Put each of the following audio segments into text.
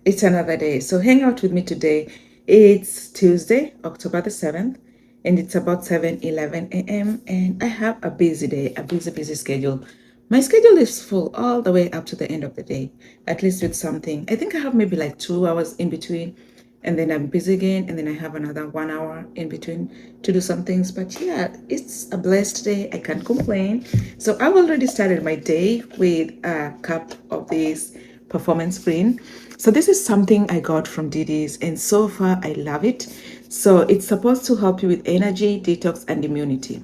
It's another day. So hang out with me today. It's Tuesday, October the 7th, and it's about 7:11 a.m. And I have a busy day, a busy schedule. My schedule is full all the way up to the end of the day, at least with something. I think I have maybe like 2 hours in between, and then I'm busy again, and then I have another 1 hour in between to do some things. But yeah, it's a blessed day. I can't complain. So I've already started my day with a cup of this performance green. So this is something I got from Didi's, and so far I love it. So it's supposed to help you with energy, detox, and immunity.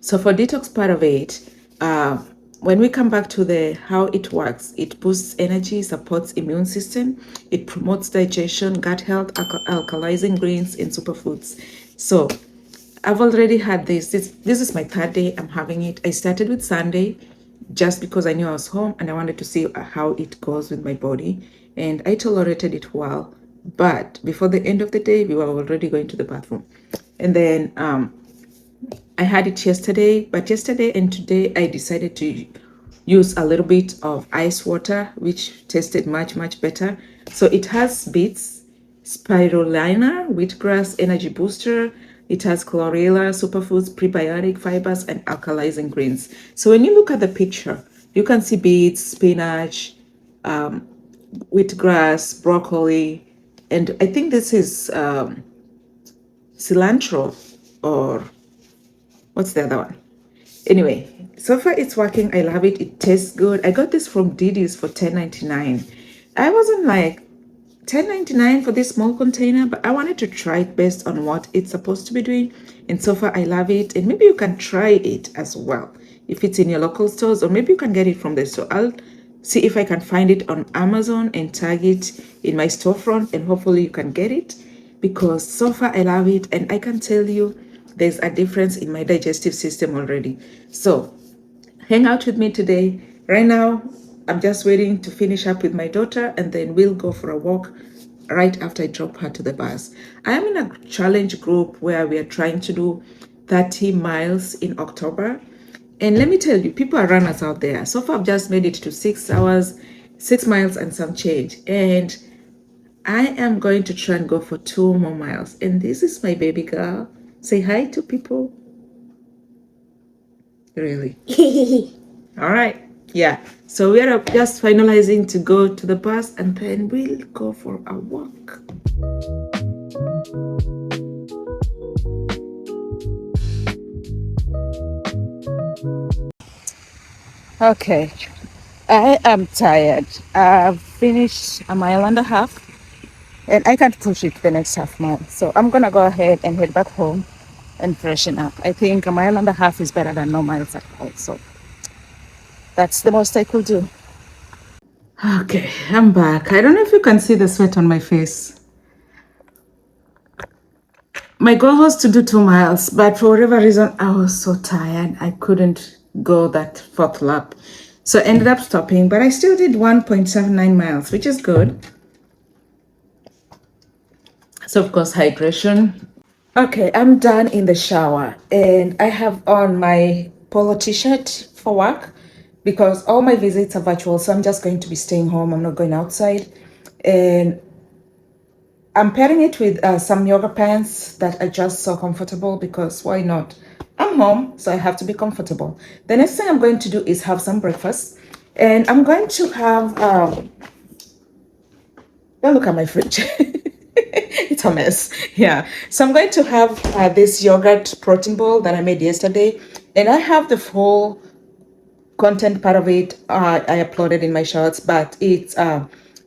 So for detox part of it, uh, when we come back to the how it works, it boosts energy, supports immune system, it promotes digestion, gut health, alkalizing greens, and superfoods. So I've already had this is my third day I'm having it. I started with Sunday just because I knew I was home and I wanted to see how it goes with my body. And I tolerated it well. But before the end of the day, we were already going to the bathroom. And then I had it yesterday, but yesterday and today I decided to use a little bit of ice water, which tasted much better. So it has beets, spirulina, wheatgrass, energy booster. It has chlorella, superfoods, prebiotic fibers, and alkalizing greens. So when you look at the picture, you can see beets, spinach, wheatgrass, broccoli, and I think this is cilantro, or what's the other one? Anyway, so far it's working. I love it. It tastes good. I got this from Didi's for $10.99. I wasn't like $10.99 for this small container, but I wanted to try it based on what it's supposed to be doing. And so far I love it. And maybe you can try it as well if it's in your local stores, or maybe you can get it from there. So I'll see if I can find it on Amazon and tag it in my storefront, and hopefully you can get it, because so far I love it, and I can tell you there's a difference in my digestive system already. So hang out with me today. Right now, I'm just waiting to finish up with my daughter, and then we'll go for a walk right after I drop her to the bus. I'm in a challenge group where we are trying to do 30 miles in October. And let me tell you, people are runners out there. So far, I've just made it to 6 hours, 6 miles, and some change. And I am going to try and go for 2 more miles. And this is my baby girl. Say hi to people. Really. All right. Yeah. So we are just finalizing to go to the bus, and then we'll go for a walk. Okay. I am tired. I've finished a mile and a half, and I can't push it the next half mile. So I'm going to go ahead and head back home and freshen up. I think a mile and a half is better than no miles at all. So that's the most I could do. Okay, I'm back. I don't know if you can see the sweat on my face. My goal was to do 2 miles, but for whatever reason, I was so tired. I couldn't go that fourth lap. So I ended up stopping, but I still did 1.79 miles, which is good. So, of course, hydration. Okay, I'm done in the shower, and I have on my polo t-shirt for work because all my visits are virtual. So I'm just going to be staying home. I'm not going outside. And I'm pairing it with some yoga pants that are just so comfortable, because why not? I'm home, so I have to be comfortable. The next thing I'm going to do is have some breakfast. And I'm going to have, don't look at my fridge. It's a mess. Yeah. So I'm going to have this yogurt protein bowl that I made yesterday. And I have the full content part of it. I uploaded in my shorts, but it's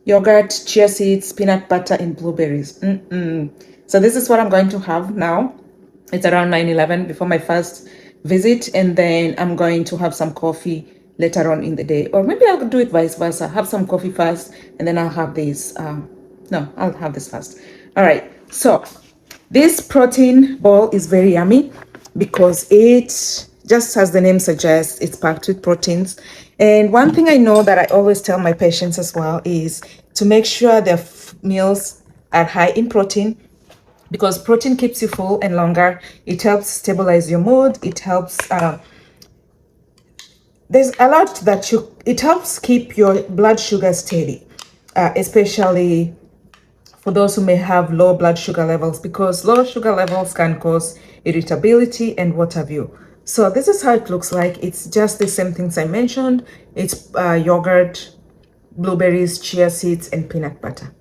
yogurt, chia seeds, peanut butter, and blueberries. So this is what I'm going to have now. It's around 9:11 before my first visit, and then I'm going to have some coffee later on in the day, or maybe I'll do it vice versa. Have some coffee first, and then I'll have this. No, I'll have this first. All right. So this protein ball is very yummy because it, just as the name suggests, it's packed with proteins. And one thing I know that I always tell my patients as well is to make sure their meals are high in protein, because protein keeps you full and longer. It helps stabilize your mood. It helps, there's a lot that it helps keep your blood sugar steady. especially for those who may have low blood sugar levels, because low sugar levels can cause irritability and what have you. So this is how it looks like. It's just the same things I mentioned. It's yogurt, blueberries, chia seeds, and peanut butter.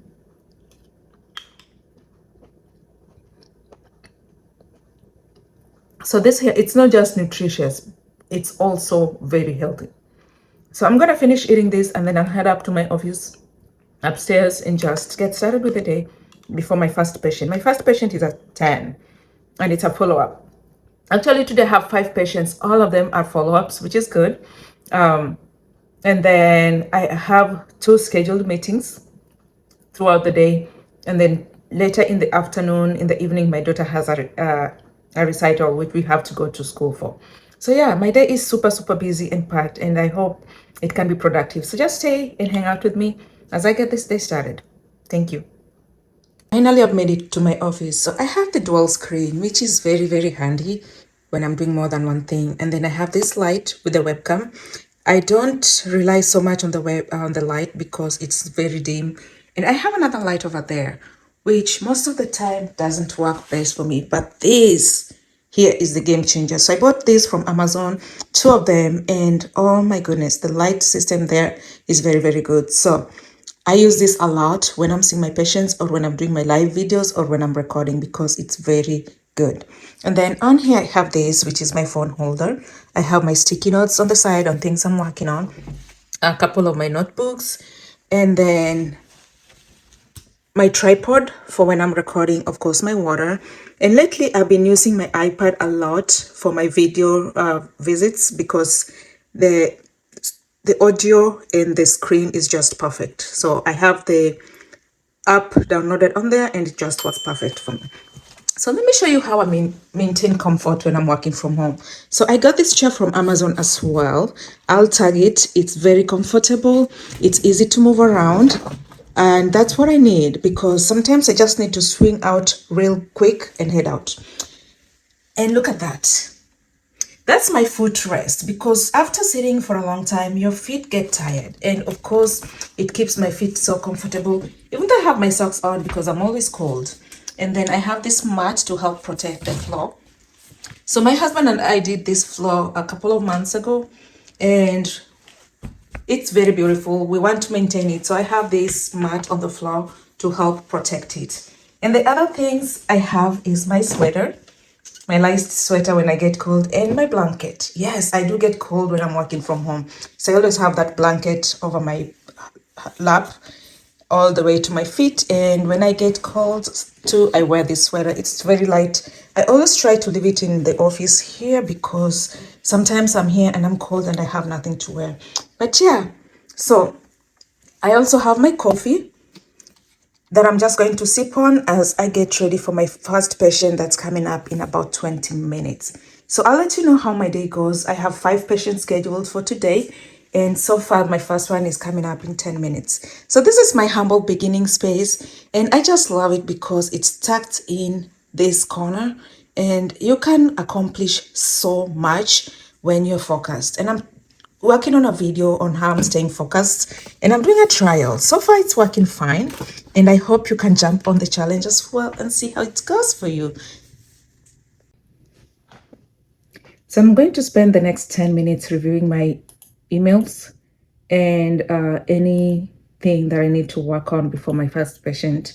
So this here, it's not just nutritious, it's also very healthy. So I'm gonna finish eating this and then I'll head up to my office upstairs and just get started with the day before my first patient. My first patient is at 10 and it's a follow-up. Actually, today I have 5 patients. All of them are follow-ups, which is good. And then I have 2 scheduled meetings throughout the day. And then later in the afternoon, in the evening, my daughter has a recital, which we have to go to school for. So yeah, my day is super, super busy and packed, and I hope it can be productive. So just stay and hang out with me as I get this day started. Thank you. Finally, I've made it to my office. So I have the dual screen, which is very, very handy when I'm doing more than one thing. And then I have this light with the webcam. I don't rely so much on the light because it's very dim. And I have another light over there, which most of the time doesn't work best for me. But this here is the game changer. So I bought this from Amazon, 2 of them, and oh my goodness, the light system there is very, very good. So I use this a lot when I'm seeing my patients or when I'm doing my live videos or when I'm recording because it's very good. And then on here, I have this, which is my phone holder. I have my sticky notes on the side on things I'm working on, a couple of my notebooks, and then my tripod for when I'm recording, of course, my water. And lately, I've been using my iPad a lot for my video visits because the audio and the screen is just perfect. So I have the app downloaded on there and it just was perfect for me. So let me show you how I maintain comfort when I'm working from home. So I got this chair from Amazon as well. I'll tag it. It's very comfortable. It's easy to move around. And that's what I need because sometimes I just need to swing out real quick and head out. And look at that. That's my foot rest because after sitting for a long time, your feet get tired. And of course, it keeps my feet so comfortable. Even though I have my socks on because I'm always cold. And then I have this mat to help protect the floor. So my husband and I did this floor a couple of months ago. And it's very beautiful. We want to maintain it. So I have this mat on the floor to help protect it. And the other things I have is my sweater. My light sweater when I get cold, and my blanket. Yes, I do get cold when I'm working from home. So I always have that blanket over my lap all the way to my feet. And when I get cold too, I wear this sweater. It's very light. I always try to leave it in the office here because sometimes I'm here and I'm cold and I have nothing to wear. But yeah, so I also have my coffee that I'm just going to sip on as I get ready for my first patient that's coming up in about 20 minutes. So I'll let you know how my day goes. I have 5 patients scheduled for today. And so far, my first one is coming up in 10 minutes. So this is my humble beginning space. And I just love it because it's tucked in this corner. And you can accomplish so much when you're focused. And I'm working on a video on how I'm staying focused and I'm doing a trial. So far it's working fine and I hope you can jump on the challenge as well and see how it goes for you. So I'm going to spend the next 10 minutes reviewing my emails and anything that I need to work on before my first patient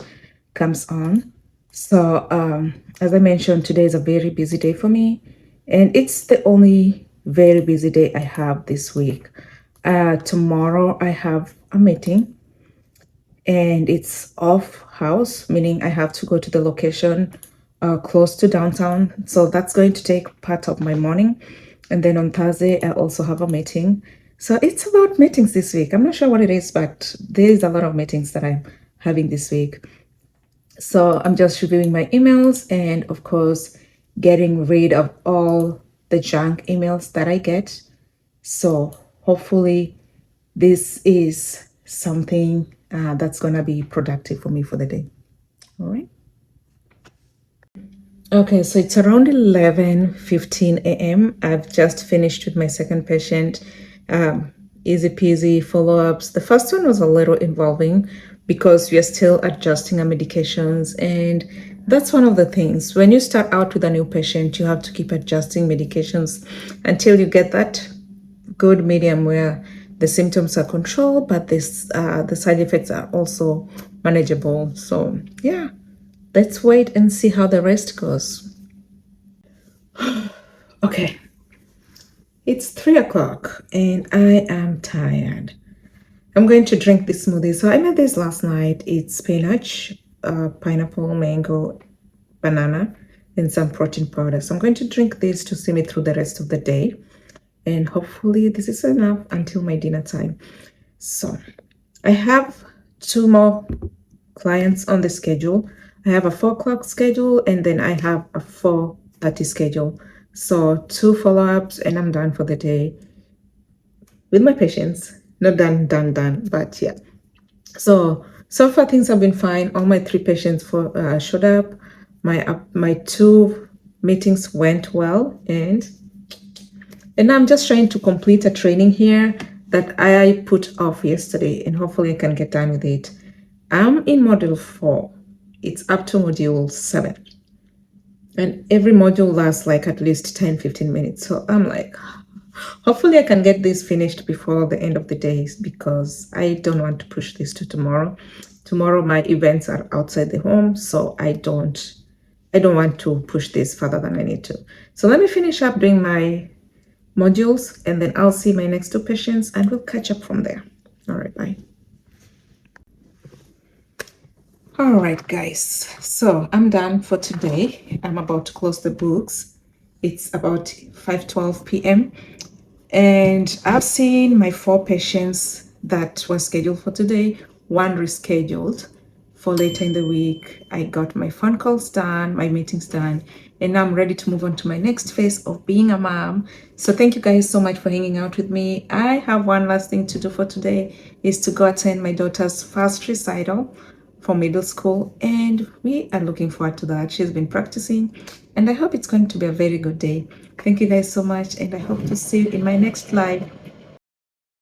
comes on. So as I mentioned, today is a very busy day for me and it's the only very busy day I have this week. Tomorrow I have a meeting and it's off house, meaning I have to go to the location close to downtown. So that's going to take part of my morning. And then on Thursday, I also have a meeting. So it's about meetings this week. I'm not sure what it is, but there is a lot of meetings that I'm having this week. So I'm just reviewing my emails and of course, getting rid of all the junk emails that I get. So hopefully this is something that's going to be productive for me for the day. All right. Okay, so it's around 11:15 a.m. I've just finished with my second patient. Easy peasy follow-ups. The first one was a little involving, because we are still adjusting our medications. And that's one of the things. When you start out with a new patient, you have to keep adjusting medications until you get that good medium where the symptoms are controlled, but the side effects are also manageable. So yeah, let's wait and see how the rest goes. Okay, it's 3 o'clock and I am tired. I'm going to drink this smoothie. So I made this last night. It's spinach, pineapple, mango, banana, and some protein powder. So I'm going to drink this to see me through the rest of the day. And hopefully this is enough until my dinner time. So I have two more clients on the schedule. I have a 4 o'clock schedule and then I have a 4:30 schedule. So 2 follow-ups and I'm done for the day with my patients. Not done, but yeah. So far things have been fine. All my 3 patients showed up. My 2 meetings went well, and I'm just trying to complete a training here that I put off yesterday, and hopefully I can get done with it. I'm in module 4. It's up to module 7. And every module lasts like at least 10-15 minutes. So I'm like, hopefully I can get this finished before the end of the day because I don't want to push this to tomorrow. Tomorrow my events are outside the home, so I don't want to push this further than I need to. So let me finish up doing my modules and then I'll see my next 2 patients and we'll catch up from there. All right, bye. All right, guys. So I'm done for today. I'm about to close the books. It's about 5:12 p.m. And I've seen my 4 patients that were scheduled for today, 1 rescheduled for later in the week. I got my phone calls done, my meetings done, and now I'm ready to move on to my next phase of being a mom. So thank you guys so much for hanging out with me. I have one last thing to do for today is to go attend my daughter's first recital for middle school, and we are looking forward to that. She's been practicing and I hope it's going to be a very good day. Thank you guys so much, and I hope to see you in my next live.